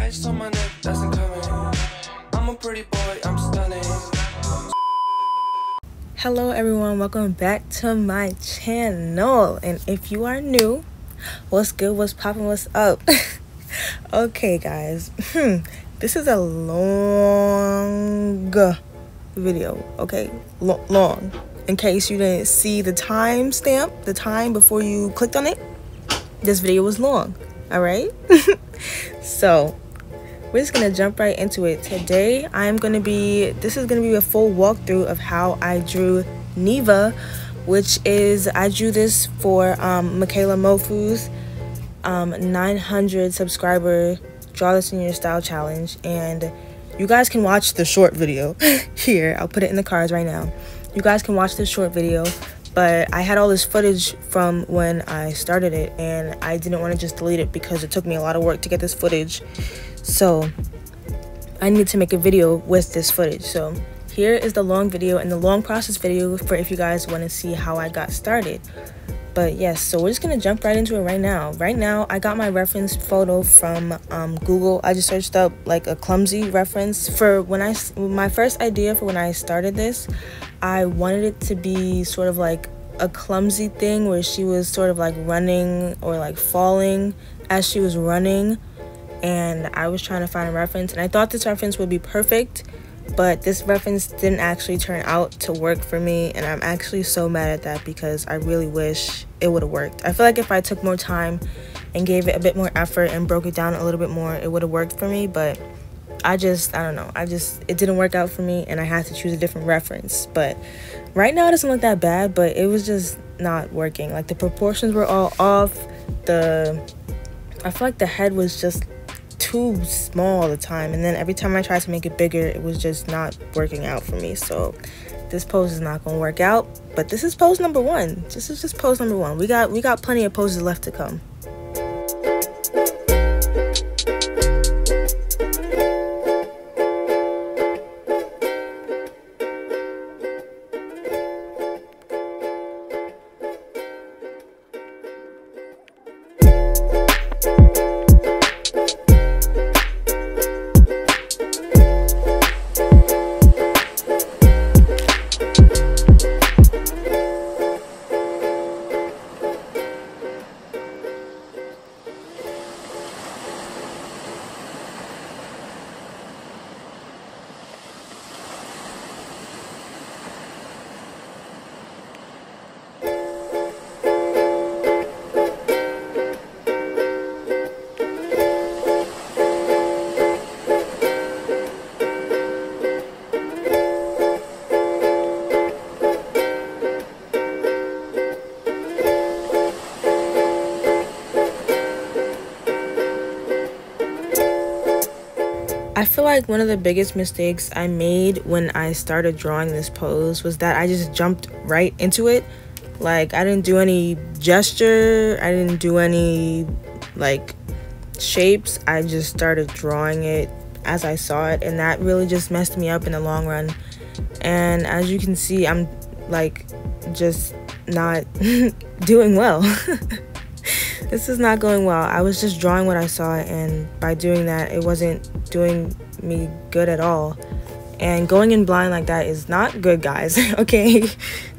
Ice on my neck, that's incoming. I'm a pretty boy, I'm stunning. Hello everyone, welcome back to my channel. And if you are new, what's good, what's poppin', what's up? Okay guys, this is a long video, okay? Long. In case you didn't see the time stamp, the time before you clicked on it, this video was long, all right? So we're just gonna jump right into it. Today this is gonna be a full walkthrough of how I drew Niva, which is, I drew this for Michaela Mofu's 900 subscriber Draw This in Your Style challenge. And you guys can watch the short video here. I'll put it in the cards right now. You guys can watch this short video, but I had all this footage from when I started it, and I didn't want to just delete it because it took me a lot of work to get this footage. So I need to make a video with this footage. So here is the long video and the long process video for if you guys want to see how I got started. But yes, so we're just gonna jump right into it right now. Right now, I got my reference photo from Google. I just searched up like a clumsy reference for my first idea for when I started this. I wanted it to be sort of like a clumsy thing where she was sort of like running or like falling as she was running, and I was trying to find a reference, and I thought this reference would be perfect, but this reference didn't actually turn out to work for me, and I'm actually so mad at that because I really wish it would have worked. I feel like if I took more time and gave it a bit more effort and broke it down a little bit more, it would have worked for me, but I don't know, it didn't work out for me, and I had to choose a different reference. But right now it doesn't look that bad, but it was just not working. Like the proportions were all off. I feel like the head was just too small all the time, and then every time I tried to make it bigger, it was just not working out for me. So this pose is not gonna work out, but this is pose number one. This is just pose number one. We got plenty of poses left to come. I feel like one of the biggest mistakes I made when I started drawing this pose was that I just jumped right into it. Like, I didn't do any gesture, I didn't do any like shapes. I just started drawing it as I saw it, and that really just messed me up in the long run. And as you can see, I'm like just not doing well. This is not going well. I was just drawing what I saw, and by doing that, it wasn't doing me good at all. And going in blind like that is not good, guys. Okay,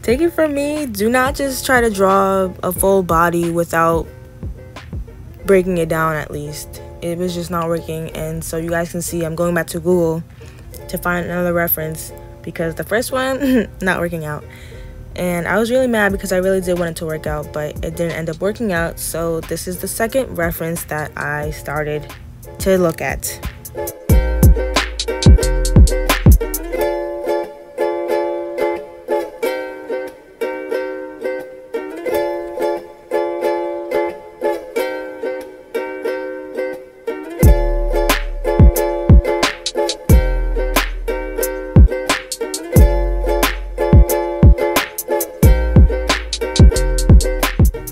take it from me. Do not just try to draw a full body without breaking it down at least. It was just not working, and so you guys can see I'm going back to Google to find another reference because the first one not working out. And I was really mad because I really did want it to work out, but it didn't end up working out. So this is the second reference that I started to look at.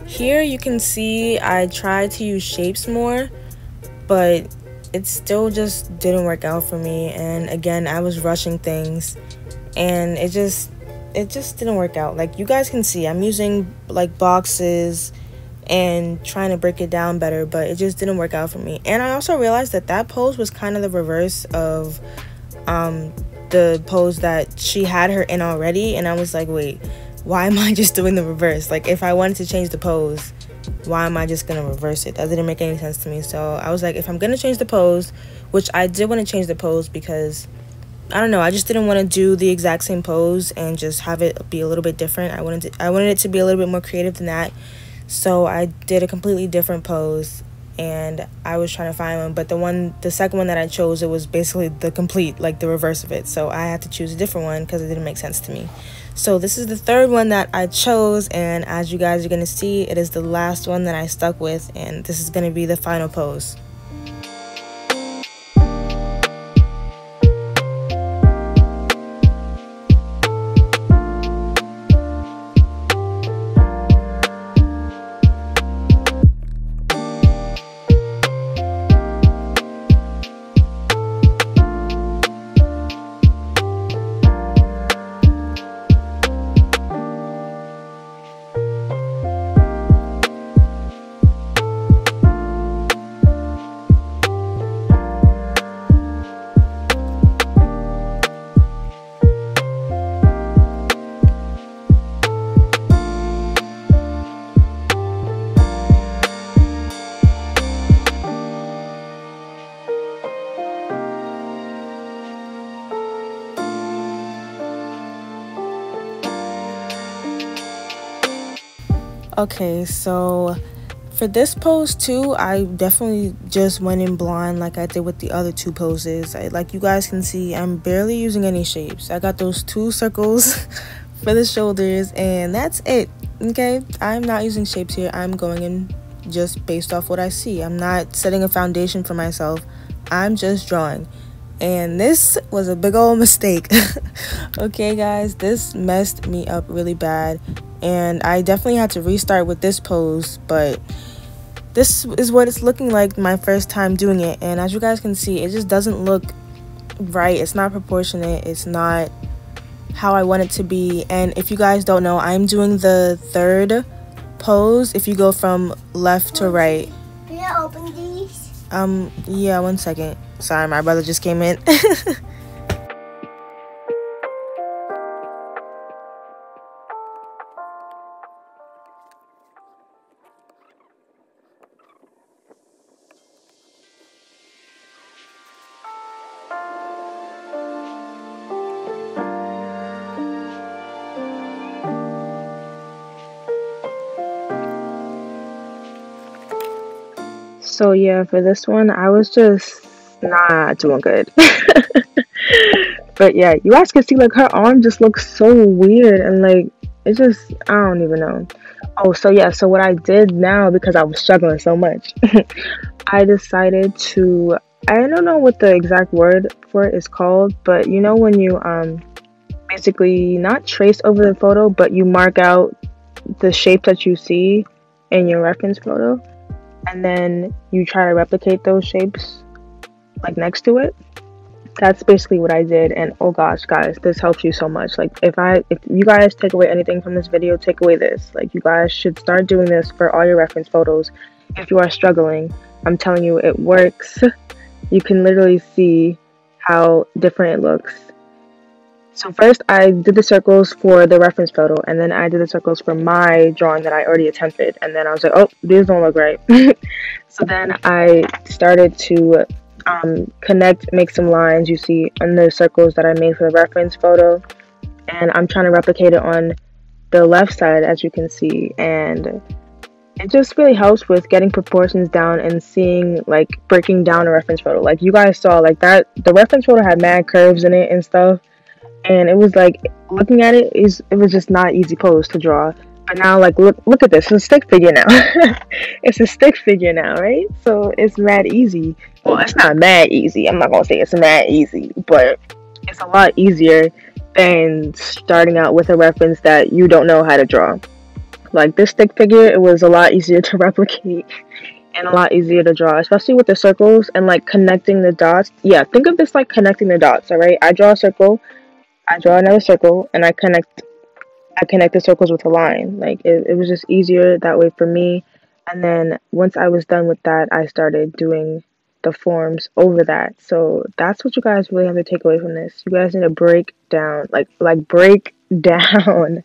Here you can see I tried to use shapes more, but it still just didn't work out for me. And again, I was rushing things, and it just didn't work out. Like you guys can see, I'm using like boxes and trying to break it down better, but it just didn't work out for me. And I also realized that pose was kind of the reverse of the pose that she had her in already, and I was like, wait, why am I just doing the reverse? Like, if I wanted to change the pose, why am I just gonna reverse it? That didn't make any sense to me. So I was like, if I'm gonna change the pose, which I did want to change the pose because I don't know, I just didn't want to do the exact same pose and just have it be a little bit different. I wanted it to be a little bit more creative than that. So I did a completely different pose, and I was trying to find one, but the second one that I chose, it was basically the complete, like the reverse of it. So I had to choose a different one because it didn't make sense to me. So this is the third one that I chose, and as you guys are going to see, it is the last one that I stuck with, and this is going to be the final pose. Okay, so for this pose too, I definitely just went in blind like I did with the other two poses. Like you guys can see, I'm barely using any shapes. I got those 2 circles for the shoulders, and that's it. Okay, I'm not using shapes here. I'm going in just based off what I see. I'm not setting a foundation for myself. I'm just drawing. And this was a big old mistake. Okay guys, this messed me up really bad, and I definitely had to restart with this pose, but this is what it's looking like my first time doing it. And as you guys can see, it just doesn't look right. It's not proportionate. It's not how I want it to be. And if you guys don't know, I'm doing the third pose if you go from left to right. Can I open these? Yeah, 1 second. Sorry, my brother just came in. So yeah, for this one, I was just not doing good. But yeah, you guys can see like her arm just looks so weird, and like it just, I don't even know. Oh, so yeah, so what I did now, because I was struggling so much, I decided to, I don't know what the exact word for it is called, but you know when you basically not trace over the photo, but you mark out the shape that you see in your reference photo, and then you try to replicate those shapes like next to it. That's basically what I did, and oh gosh guys, this helps you so much. Like if you guys take away anything from this video, take away this. Like you guys should start doing this for all your reference photos if you are struggling. I'm telling you, it works. You can literally see how different it looks. So first I did the circles for the reference photo, and then I did the circles for my drawing that I already attempted, and then I was like, oh, these don't look right. So then I started to make some lines you see on the circles that I made for the reference photo, and I'm trying to replicate it on the left side, as you can see, and it just really helps with getting proportions down and seeing, like, breaking down a reference photo. Like you guys saw, like that the reference photo had mad curves in it and stuff, and it was like, looking at it, it was just not easy pose to draw. But now, like, look at this. It's a stick figure now. It's a stick figure now, right? So it's mad easy. Well, it's not mad easy. I'm not gonna say it's mad easy, but it's a lot easier than starting out with a reference that you don't know how to draw. Like this stick figure, it was a lot easier to replicate and a lot easier to draw, especially with the circles and like connecting the dots. Yeah, think of this like connecting the dots, all right? I draw a circle, I draw another circle, and I connect the circles with a line. Like it was just easier that way for me. And then once I was done with that, I started doing the forms over that. So that's what you guys really have to take away from this. You guys need to break down, like break down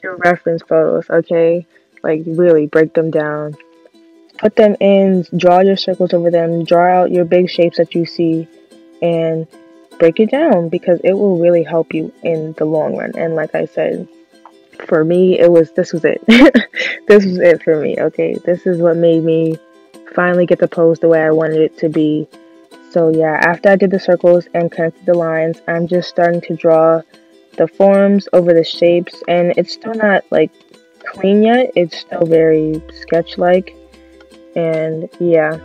your reference photos, okay? Like really break them down. Put them in, draw your circles over them, draw out your big shapes that you see, and break it down because it will really help you in the long run. And like I said, for me, this was it. This was it for me, okay? This is what made me finally get the pose the way I wanted it to be. So yeah, after I did the circles and connected the lines, I'm just starting to draw the forms over the shapes, and it's still not like clean yet. It's still very sketch-like, and yeah.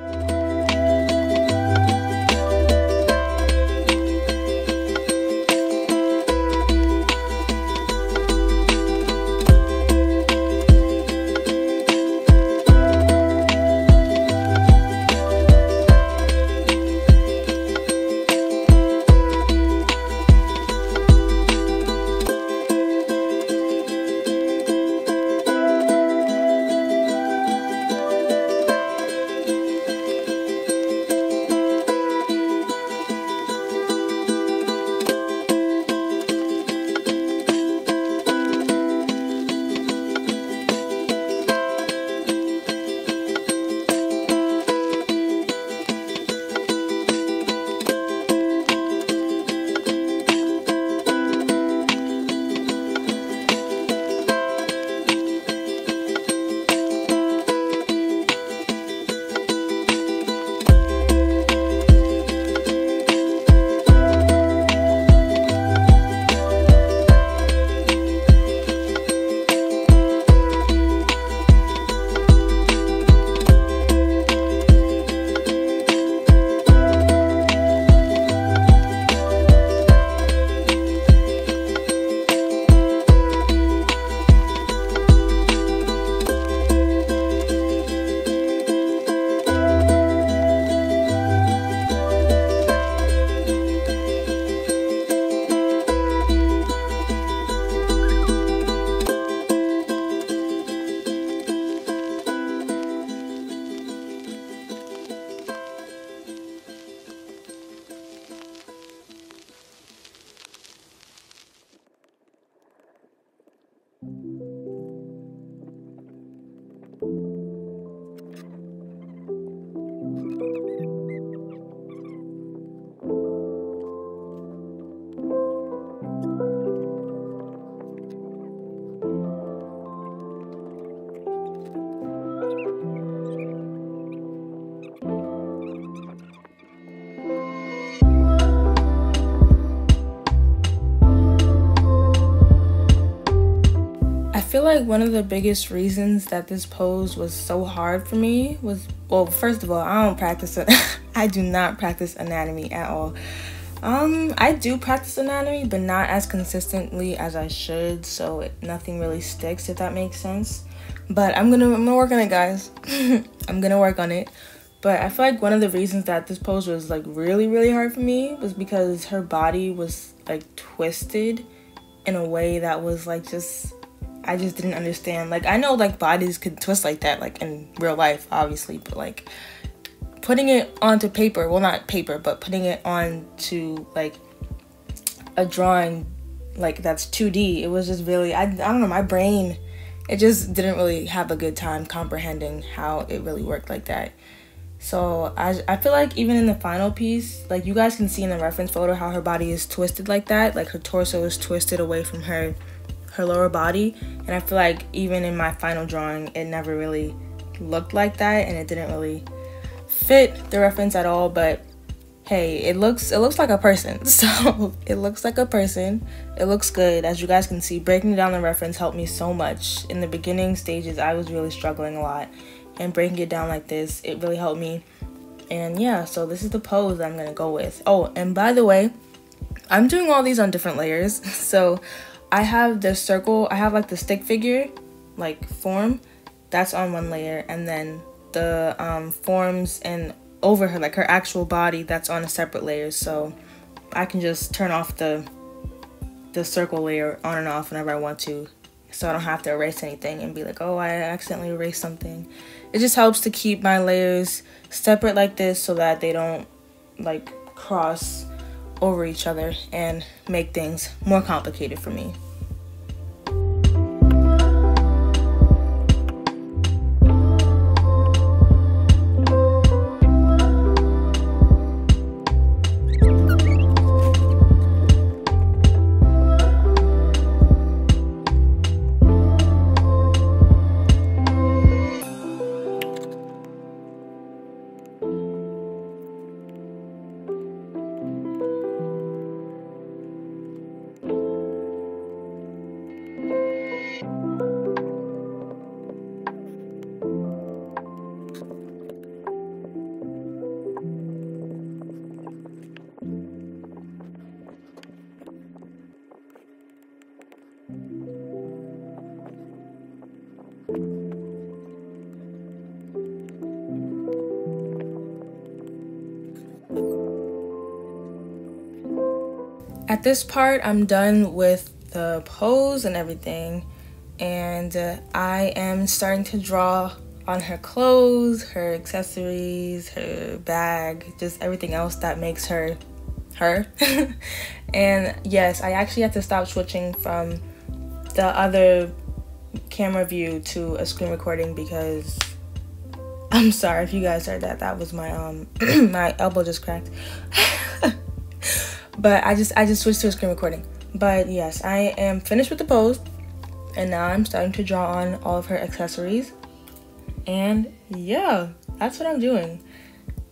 I feel like one of the biggest reasons that this pose was so hard for me was, well, first of all, I don't practice it. I do not practice anatomy at all. I do practice anatomy, but not as consistently as I should, so nothing really sticks, if that makes sense. But I'm gonna work on it, guys. I'm gonna work on it. But I feel like one of the reasons that this pose was like really hard for me was because her body was like twisted in a way that was like I just didn't understand. Like, I know like bodies could twist like that, like in real life, obviously, but like putting it onto paper, well, not paper, but putting it onto like a drawing like that's 2D, it was just really, I don't know, my brain, it just didn't really have a good time comprehending how it really worked like that. So I feel like even in the final piece, like you guys can see in the reference photo how her body is twisted like that, like her torso is twisted away from her lower body, and I feel like even in my final drawing it never really looked like that, and it didn't really fit the reference at all. But hey, it looks like a person, so it looks like a person. It looks good. As you guys can see, breaking down the reference helped me so much. In the beginning stages I was really struggling a lot, and breaking it down like this, it really helped me. And yeah, so this is the pose that I'm gonna go with. Oh, and by the way, I'm doing all these on different layers. So I have the circle, I have like the stick figure like form, that's on one layer, and then the forms and over her, like her actual body, that's on a separate layer. So I can just turn off the circle layer on and off whenever I want to. so I don't have to erase anything and be like, oh, I accidentally erased something. It just helps to keep my layers separate like this so that they don't like cross over each other and make things more complicated for me. At this part, I'm done with the pose and everything, and I am starting to draw on her clothes, her accessories, her bag, just everything else that makes her her. And yes, I actually had to stop switching from the other camera view to a screen recording because I'm sorry if you guys heard that. That was my my elbow just cracked. But I just switched to a screen recording. But yes, I am finished with the pose, and now I'm starting to draw on all of her accessories. And yeah, that's what I'm doing.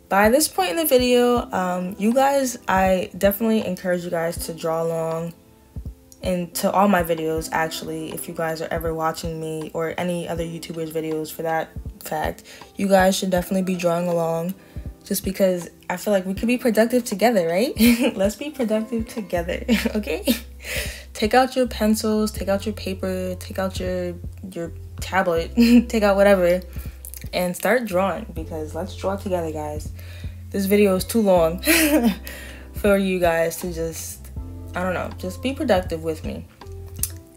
By this point in the video, you guys, I definitely encourage you guys to draw along into all my videos. Actually, if you guys are ever watching me or any other YouTubers videos for that fact, you guys should definitely be drawing along, just because I feel like we could be productive together, right? Let's be productive together, okay? Take out your pencils, take out your paper, take out your tablet, take out whatever, and start drawing, because let's draw together, guys. This video is too long for you guys to just, I don't know, just be productive with me.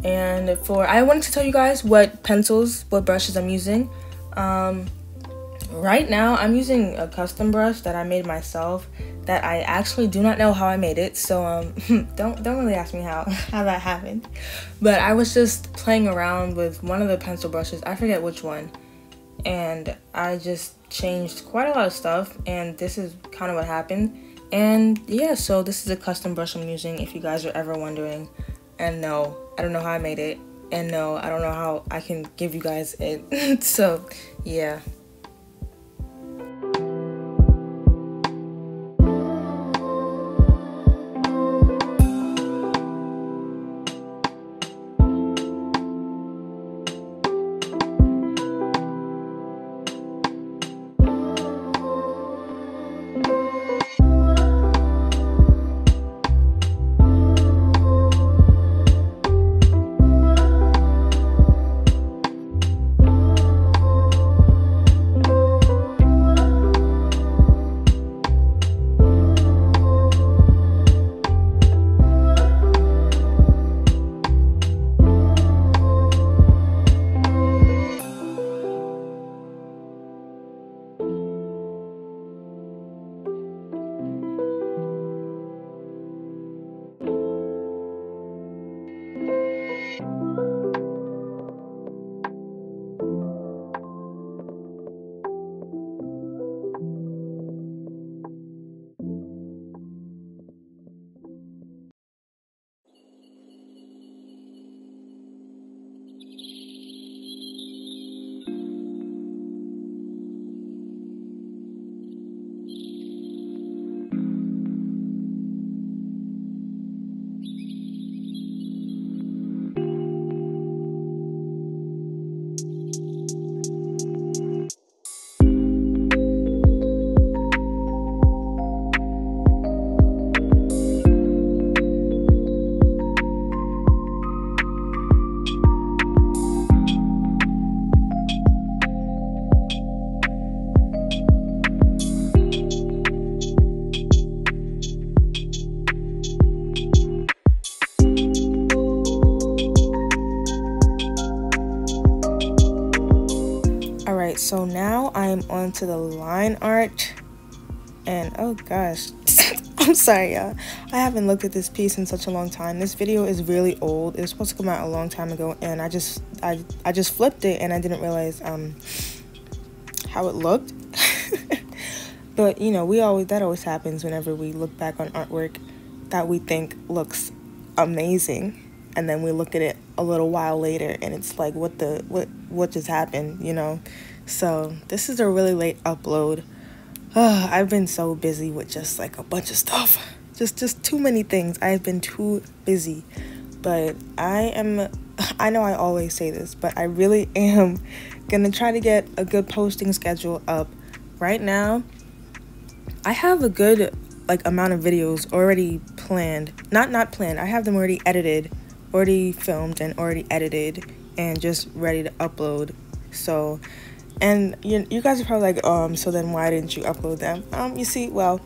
And I wanted to tell you guys what brushes I'm using. Right now, I'm using a custom brush that I made myself that I actually do not know how I made it. So don't really ask me how that happened. But I was just playing around with one of the pencil brushes. I forget which one. And I just changed quite a lot of stuff. And this is kind of what happened. And yeah, so this is a custom brush I'm using, if you guys are ever wondering. And no, I don't know how I made it. And no, I don't know how I can give you guys it. So yeah. So now I'm on to the line art, and oh gosh, I'm sorry y'all, I haven't looked at this piece in such a long time. This video is really old. It was supposed to come out a long time ago, and I just flipped it and I didn't realize how it looked. But you know, that always happens whenever we look back on artwork that we think looks amazing, and then we look at it a little while later and it's like, what just happened, you know? So this is a really late upload. I've been so busy with just like a bunch of stuff, just too many things. I've been too busy. But I know I always say this, but I really am gonna try to get a good posting schedule up. Right now I have a good amount of videos already planned. Not planned, I have them already edited, already filmed and already edited and just ready to upload. So, and you guys are probably like, so then why didn't you upload them? You see, well,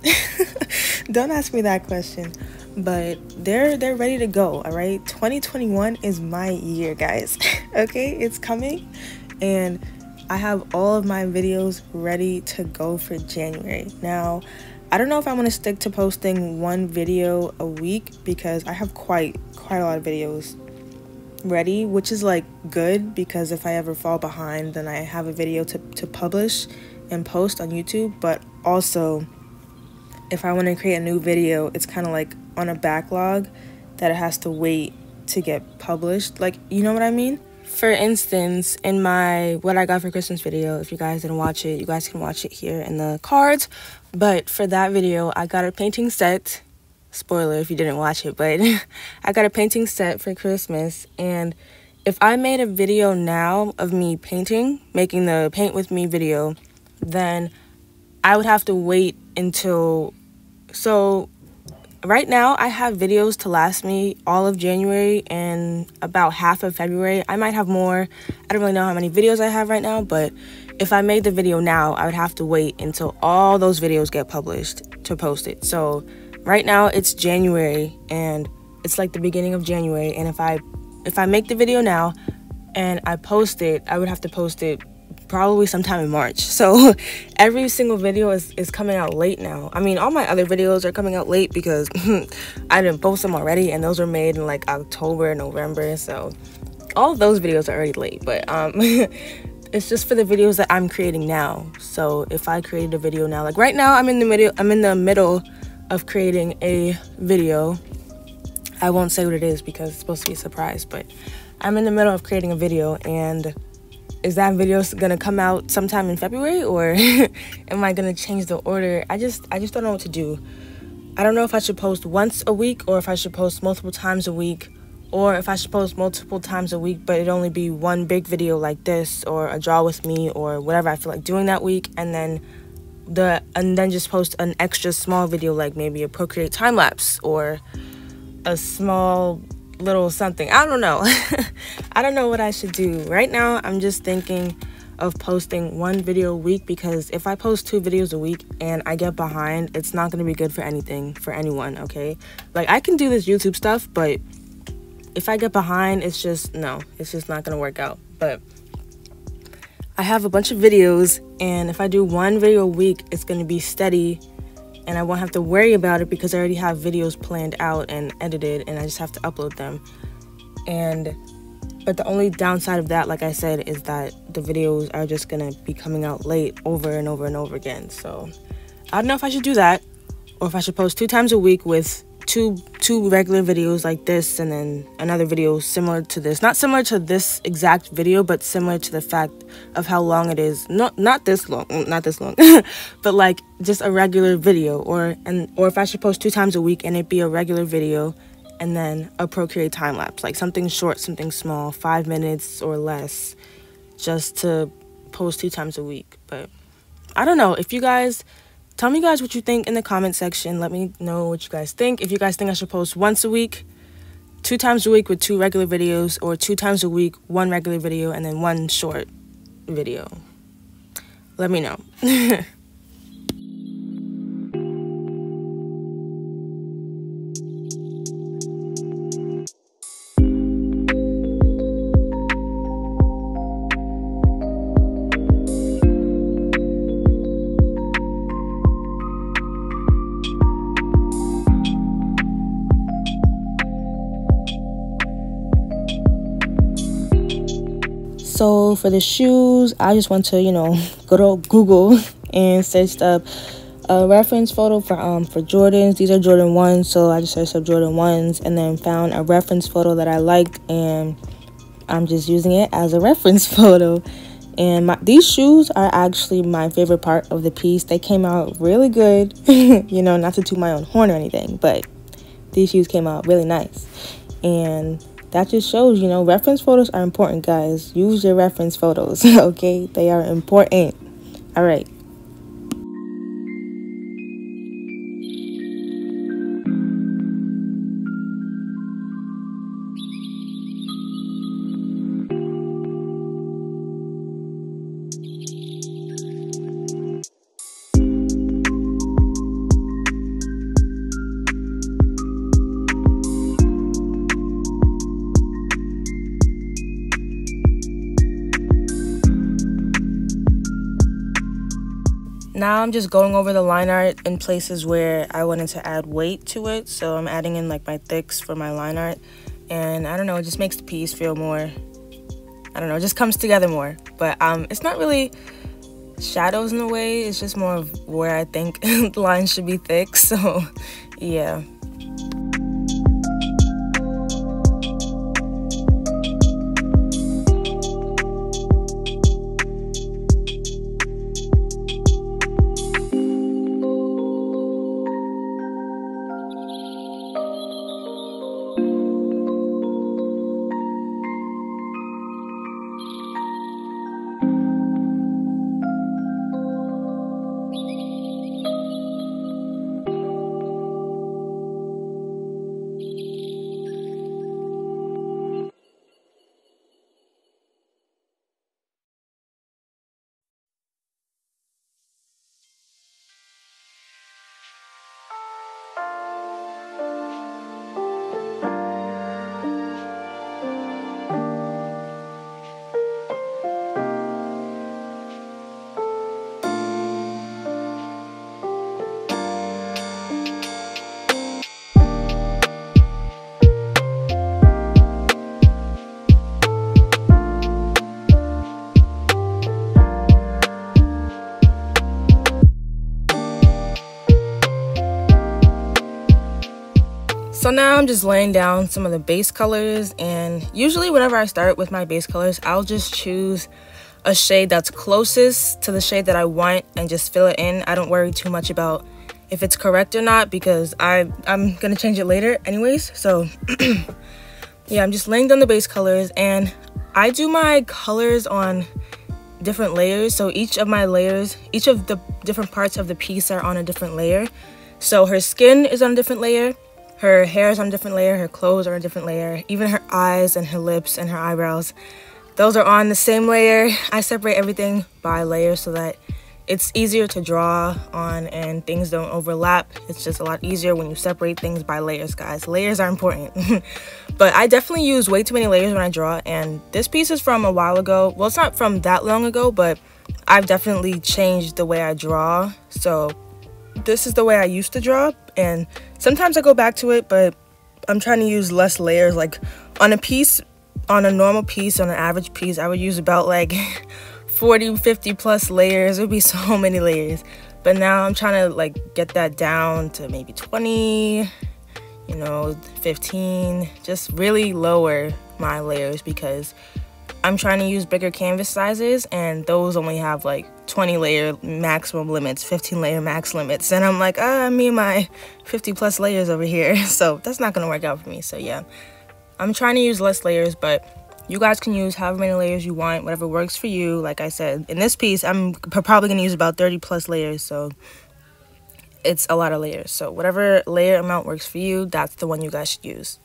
don't ask me that question, but they're ready to go. All right, 2021 is my year, guys. Okay, it's coming, and I have all of my videos ready to go for January. Now, I don't know if I'm going to stick to posting one video a week, because I have quite a lot of videos ready, which is like good, because if I ever fall behind, then I have a video to publish and post on YouTube. But also, if I want to create a new video, it's kind of like on a backlog that it has to wait to get published. Like, you know what I mean? For instance, in my What I Got for Christmas video, if you guys didn't watch it, you guys can watch it here in the cards. But for that video, I got a painting set. Spoiler if you didn't watch it, but I got a painting set for Christmas. And if I made a video now of me painting, making the paint with me video, then I would have to wait until... So right now, I have videos to last me all of January and about half of February. I might have more. I don't really know how many videos I have right now, but if I made the video now, I would have to wait until all those videos get published to post it. So right now, it's January, and it's like the beginning of January, and if I make the video now and I post it, I would have to post it probably sometime in March. So every single video is coming out late now. I mean, all my other videos are coming out late because I didn't post them already, and those were made in like October, November. So all of those videos are already late, but it's just for the videos that I'm creating now. So if I created a video now, like right now, I'm in the middle of creating a video. I won't say what it is because it's supposed to be a surprise, but I'm in the middle of creating a video, and is that video gonna come out sometime in February, or am I gonna change the order? I just don't know what to do. I don't know if I should post once a week, or if I should post multiple times a week, or if I should post multiple times a week, but it only be one big video like this, or a draw with me, or whatever I feel like doing that week, and then just post an extra small video, like maybe a Procreate time lapse or a small little something. I don't know. I don't know what I should do. Right now, I'm just thinking of posting one video a week, because if I post 2 videos a week and I get behind, it's not going to be good for anyone, okay? Like, I can do this YouTube stuff, but if I get behind, it's just not going to work out. But I have a bunch of videos, and if I do one video a week, it's going to be steady, and I won't have to worry about it because I already have videos planned out and edited, and I just have to upload them. But the only downside of that, like I said, is that the videos are just gonna be coming out late over and over and over again. So I don't know if I should do that, or if I should post 2 times a week with two regular videos like this, and then another video similar to this. Not similar to this exact video, but similar to the fact of how long it is. Not this long, but like just a regular video, or if I should post 2 times a week and it be a regular video, and then a Procreate time lapse, like something short, something small, 5 minutes or less, just to post 2 times a week. But I don't know. If you guys... Tell me guys what you think in the comment section. Let me know what you guys think. If you guys think I should post once a week, 2 times a week with 2 regular videos, or 2 times a week, 1 regular video, and then 1 short video. Let me know. So for the shoes, I just went to, you know, go to Google and searched up a reference photo for Jordans. These are Jordan 1s, so I just searched up Jordan 1s and then found a reference photo that I liked, and I'm just using it as a reference photo. And these shoes are actually my favorite part of the piece. They came out really good. You know, not to toot my own horn or anything, but these shoes came out really nice. And that just shows, you know, reference photos are important, guys. Use your reference photos, okay? They are important. All right. Now I'm just going over the line art in places where I wanted to add weight to it. So I'm adding in like my thicks for my line art. And I don't know, it just makes the piece feel more, I don't know, it just comes together more. But it's not really shadows in a way. It's just more of where I think the lines should be thick. So yeah. So now I'm just laying down some of the base colors, and usually whenever I start with my base colors, I'll just choose a shade that's closest to the shade that I want and just fill it in. I don't worry too much about if it's correct or not because I'm gonna change it later anyways. So yeah, I'm just laying down the base colors, and I do my colors on different layers. So each of my layers, each of the different parts of the piece are on a different layer. So her skin is on a different layer, her hair is on a different layer, her clothes are on a different layer, even her eyes and her lips and her eyebrows, those are on the same layer. I separate everything by layer so that it's easier to draw on and things don't overlap. It's just a lot easier when you separate things by layers, guys. Layers are important. But I definitely use way too many layers when I draw, and this piece is from a while ago. Well, it's not from that long ago, but I've definitely changed the way I draw. So this is the way I used to draw, and sometimes I go back to it, but I'm trying to use less layers. Like on a piece, on a normal piece, on an average piece, I would use about like 40, 50 plus layers. It would be so many layers. But now I'm trying to like get that down to maybe 20, you know, 15, just really lower my layers because I'm trying to use bigger canvas sizes, and those only have like 20 layer maximum limits, 15 layer max limits, and I'm like, me and my 50 plus layers over here, so that's not gonna work out for me. So yeah, I'm trying to use less layers, but you guys can use however many layers you want, whatever works for you. Like I said, in this piece, I'm probably gonna use about 30 plus layers, so it's a lot of layers. So whatever layer amount works for you, that's the one you guys should use.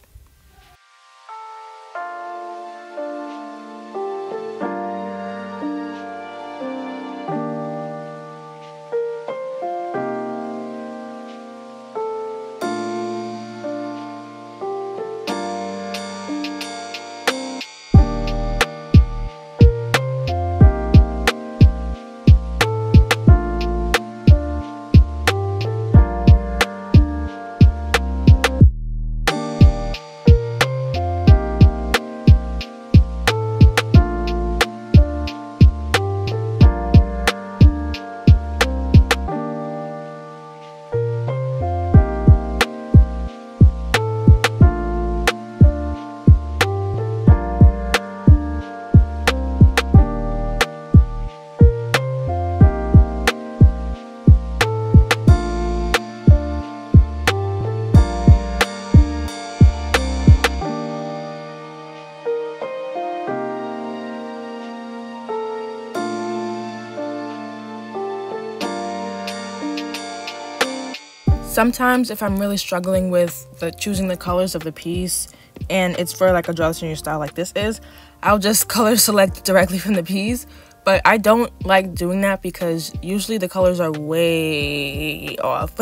Sometimes if I'm really struggling with choosing the colors of the piece and it's for like a draw this in your style like this is, I'll just color select directly from the piece. But I don't like doing that because usually the colors are way off.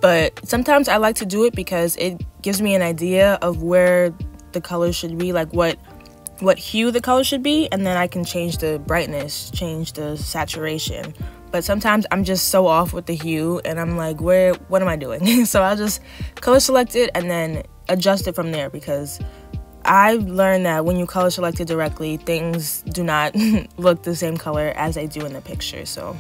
But sometimes I like to do it because it gives me an idea of where the colors should be, like what hue the color should be, and then I can change the brightness, change the saturation. But sometimes I'm just so off with the hue and I'm like, what am I doing? So I'll just color select it and then adjust it from there, because I've learned that when you color select it directly, things do not look the same color as they do in the picture. So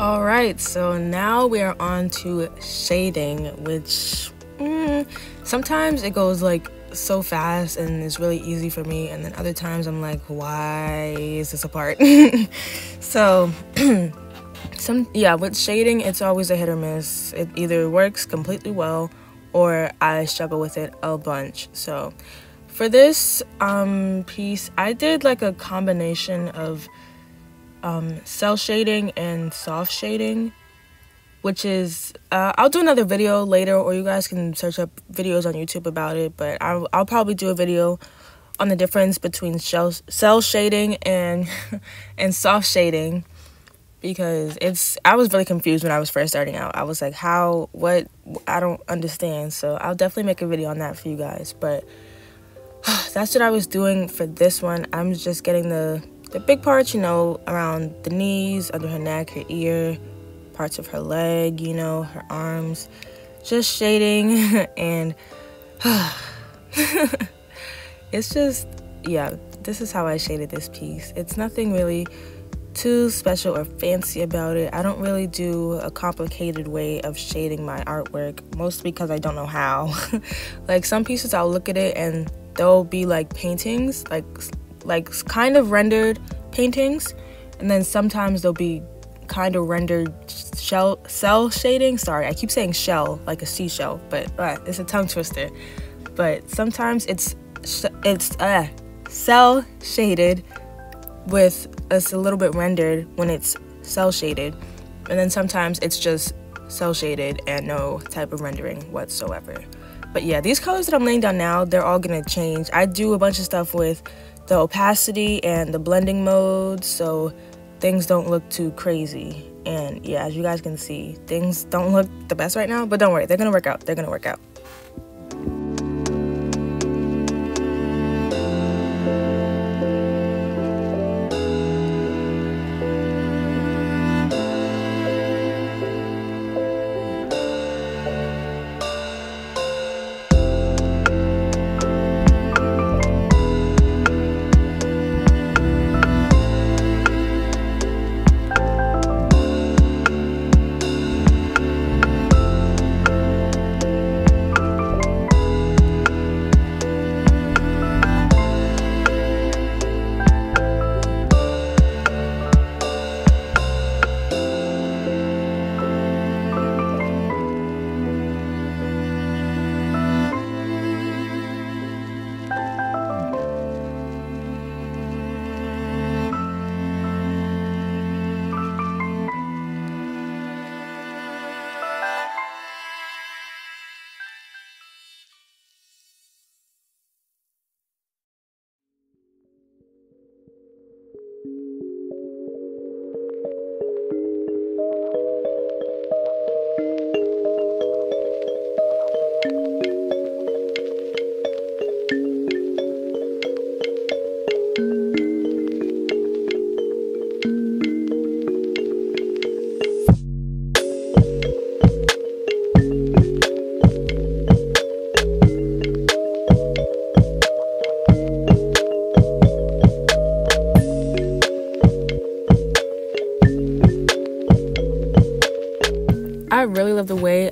Alright, so now we are on to shading, which sometimes it goes like so fast and it's really easy for me, and then other times I'm like, why is this a part? So with shading, it's always a hit or miss. It either works completely well or I struggle with it a bunch. So for this piece, I did like a combination of cell shading and soft shading, which is I'll do another video later, or you guys can search up videos on YouTube about it, but I'll probably do a video on the difference between cell shading and and soft shading, because I was really confused when I was first starting out. I was like, what, I don't understand. So I'll definitely make a video on that for you guys. But that's what I was doing for this one. I'm just getting the big parts, you know, around the knees, under her neck, her ear, parts of her leg, you know, her arms, just shading. And it's just, yeah, this is how I shaded this piece. It's nothing really too special or fancy about it. I don't really do a complicated way of shading my artwork, mostly because I don't know how. Like some pieces, I'll look at it and they'll be like paintings, like kind of rendered paintings, and then sometimes they'll be kind of rendered cell shading. Sorry, I keep saying shell like a seashell, but it's a tongue twister. But sometimes it's cell shaded with a little bit rendered when it's cell shaded, and then sometimes it's just cell shaded and no type of rendering whatsoever. But yeah, these colors that I'm laying down now, they're all gonna change. I do a bunch of stuff with the opacity and the blending mode, so things don't look too crazy. And yeah, as you guys can see, things don't look the best right now, but don't worry, they're gonna work out. They're gonna work out.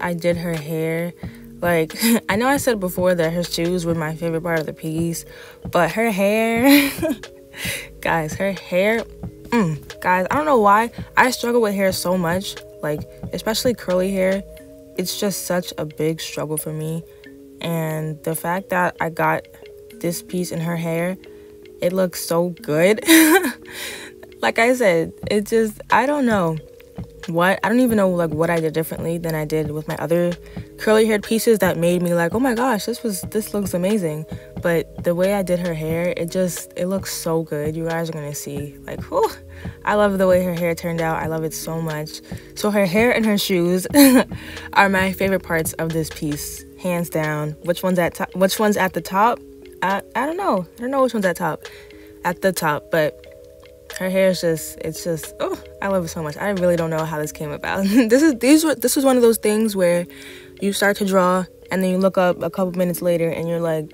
I did her hair, like, I know I said before that her shoes were my favorite part of the piece, but her hair, guys, her hair, guys, I don't know why I struggle with hair so much, like, especially curly hair. It's just such a big struggle for me. And the fact that I got this piece in her hair, it looks so good. Like I said, it just, I don't know what, I don't even know like what I did differently than I did with my other curly haired pieces that made me like, oh my gosh, this looks amazing. But the way I did her hair, it looks so good. You guys are gonna see, like, whew, I love the way her hair turned out. I love it so much. So her hair and her shoes are my favorite parts of this piece, hands down. Which one's at the top? I don't know which one's at the top, but her hair is just, oh, I love it so much. I really don't know how this came about. This was one of those things where you start to draw and then you look up a couple minutes later and you're like,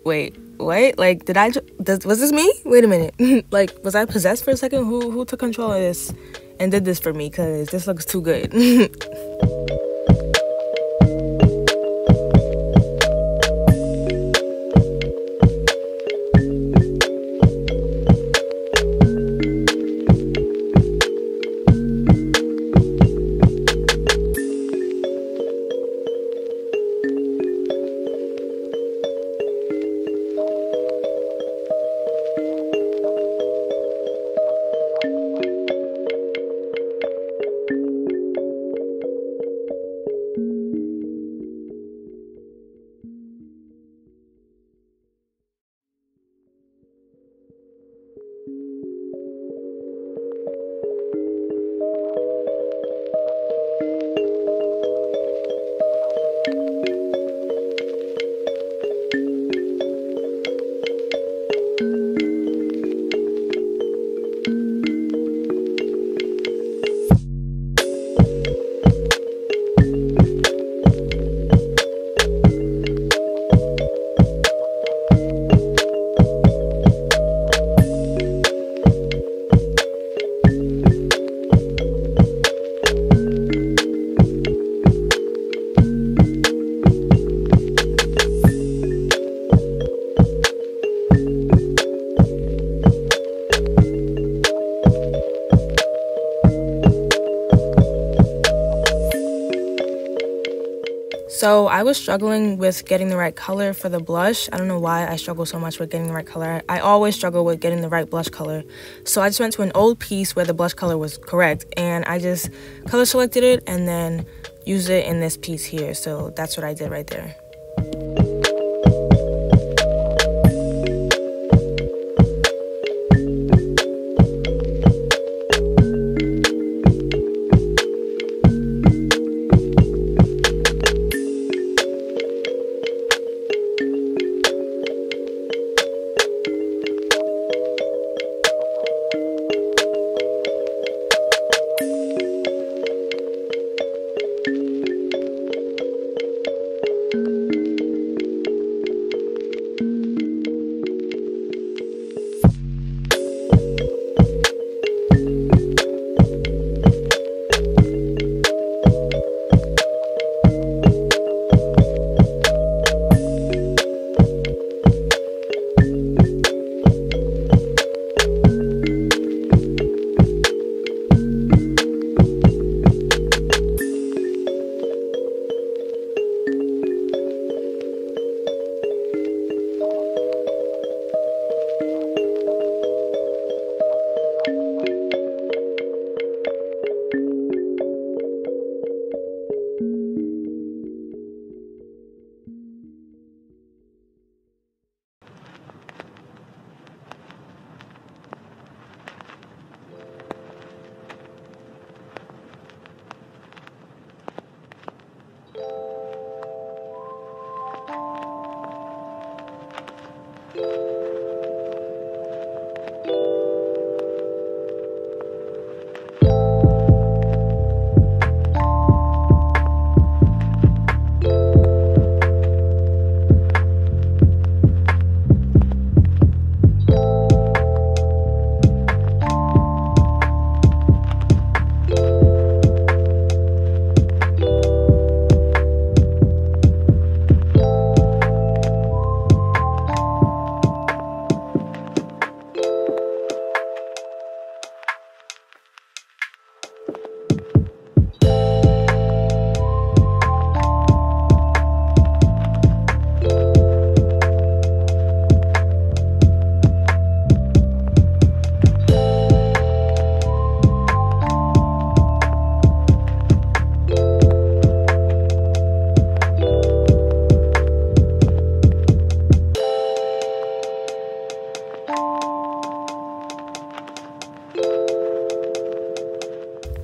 wait, like, was this me? Wait a minute. Like, was I possessed for a second? Who took control of this and did this for me? Because this looks too good. So I was struggling with getting the right color for the blush. I don't know why I struggle so much with getting the right color. I always struggle with getting the right blush color. So I just went to an old piece where the blush color was correct, and I just color selected it and then used it in this piece here. So that's what I did right there.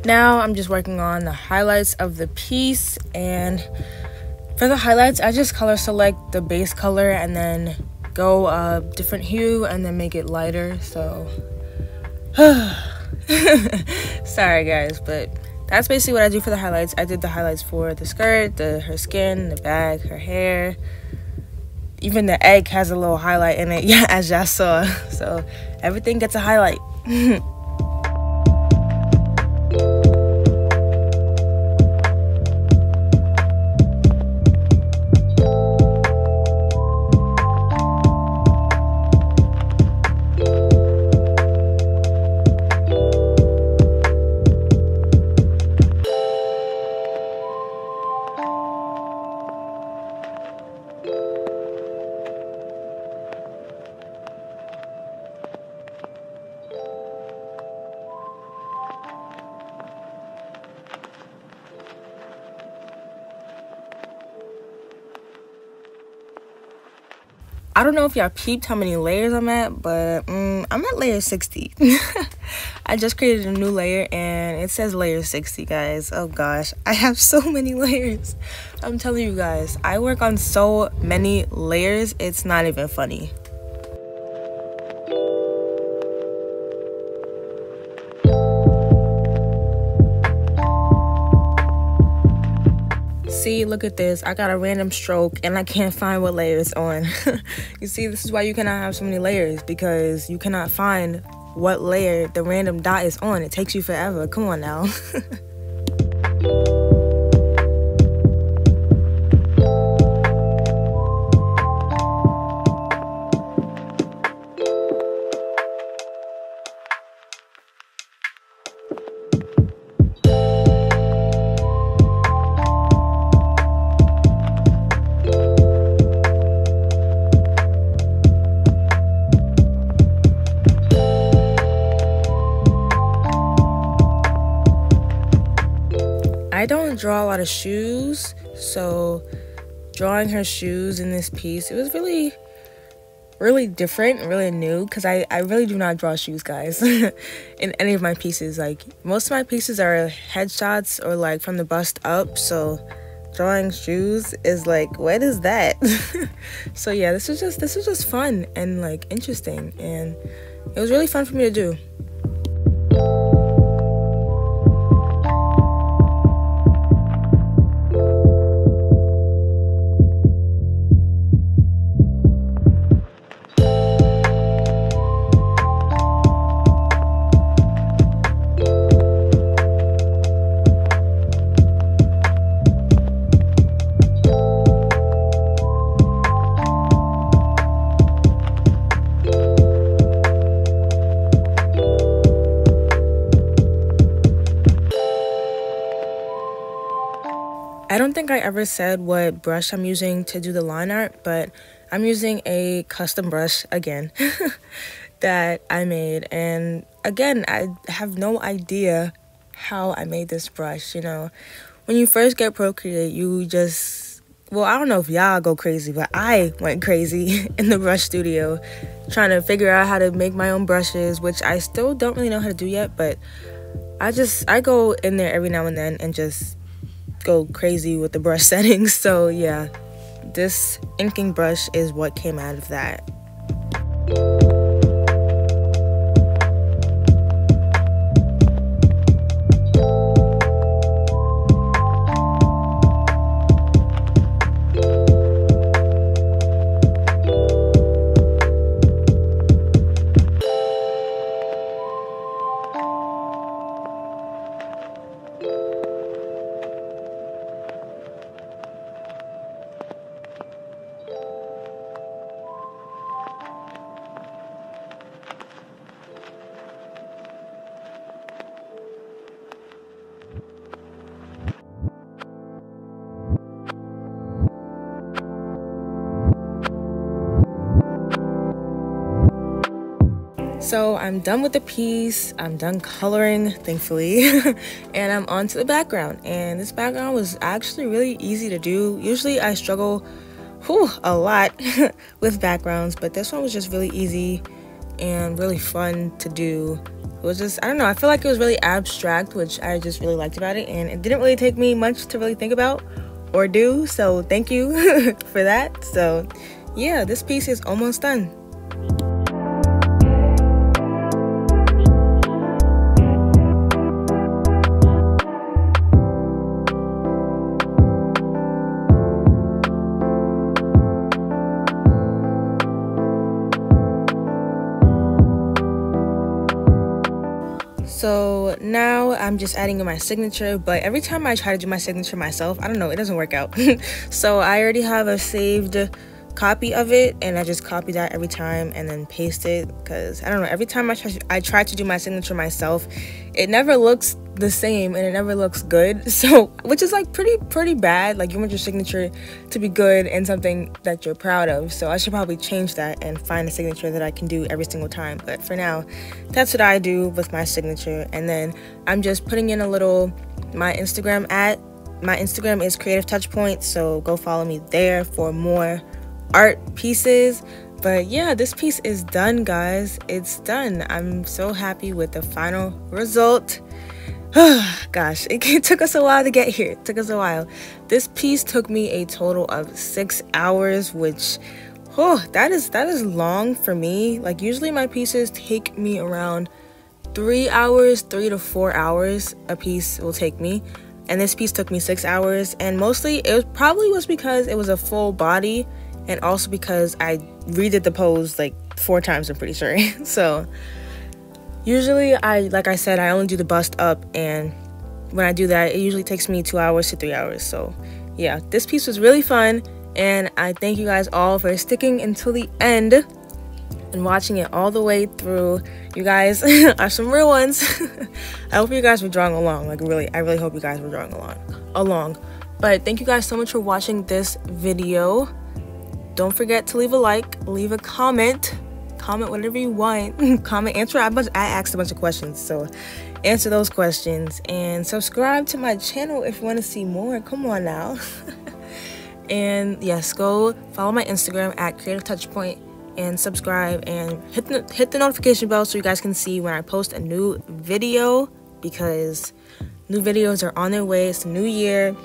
Now I'm just working on the highlights of the piece, and for the highlights I just color select the base color and then go a different hue and then make it lighter. So sorry guys, but that's basically what I do for the highlights. I did the highlights for the skirt, her skin, the bag, her hair. Even the egg has a little highlight in it, yeah, as y'all saw. So everything gets a highlight. I don't know if y'all peeped how many layers I'm at, but I'm at layer 60. I just created a new layer and it says layer 60, guys. Oh gosh, I have so many layers. I'm telling you guys, I work on so many layers, it's not even funny. See, look at this. I got a random stroke and I can't find what layer it's on. You see, this is why you cannot have so many layers, because you cannot find what layer the random dot is on. It takes you forever. Come on now. I don't draw a lot of shoes, so drawing her shoes in this piece, it was really different, really new, because I really do not draw shoes, guys. In any of my pieces. Like, most of my pieces are headshots or like from the bust up, so drawing shoes is like, what is that? So yeah, this was just fun and like interesting, and it was really fun for me to do. I don't think I ever said what brush I'm using to do the line art, but I'm using a custom brush again that I made. And again, I have no idea how I made this brush. You know, when you first get Procreate, you just, well, I don't know if y'all go crazy, but I went crazy in the brush studio trying to figure out how to make my own brushes, which I still don't really know how to do yet, but I go in there every now and then and just go crazy with the brush settings. So yeah, this inking brush is what came out of that. So I'm done with the piece, I'm done coloring, thankfully, and I'm on to the background. And this background was actually really easy to do. Usually I struggle a lot with backgrounds, but this one was just really easy and really fun to do. It was just, I don't know, I feel like it was really abstract, which I just really liked about it, and it didn't really take me much to really think about or do, so thank you for that. So yeah, this piece is almost done. So now I'm just adding in my signature, but every time I try to do my signature myself, I don't know, it doesn't work out. So I already have a saved copy of it, and I just copy that every time and then paste it, because I don't know, every time I try to do my signature myself, it never looks the same and it never looks good. So, which is like pretty bad. Like, you want your signature to be good and something that you're proud of. So I should probably change that and find a signature that I can do every single time. But for now, that's what I do with my signature. And then I'm just putting in a little my Instagram at. My Instagram is Creative Touchpoint, so go follow me there for more art pieces. But yeah, this piece is done, guys. It's done. I'm so happy with the final result. Gosh, it took us a while to get here. It took us a while. This piece took me a total of 6 hours, which that is long for me. Like, usually my pieces take me around 3 hours, 3 to 4 hours a piece will take me. And this piece took me 6 hours, and mostly it probably was because it was a full body, and also because I redid the pose like 4 times, I'm pretty sure. So usually, like I said, I only do the bust up, and when I do that, it usually takes me 2 hours to 3 hours. So yeah, this piece was really fun, and I thank you guys all for sticking until the end and watching it all the way through. You guys are some real ones. I hope you guys were drawing along. Like, I really hope you guys were drawing along. But thank you guys so much for watching this video. Don't forget to leave a like, leave a comment whatever you want. Answer. I asked a bunch of questions, so answer those questions, and subscribe to my channel if you want to see more. Come on now. And yes, go follow my Instagram at Creative Touchpoint and subscribe, and hit the notification bell so you guys can see when I post a new video, because new videos are on their way. It's a new year,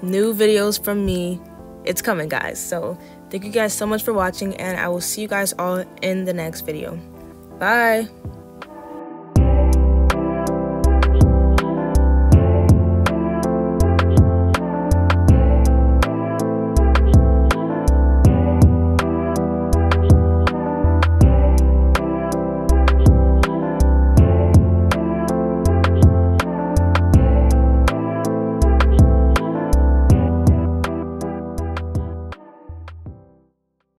new videos from me. It's coming, guys. So thank you guys so much for watching, and I will see you guys all in the next video. Bye.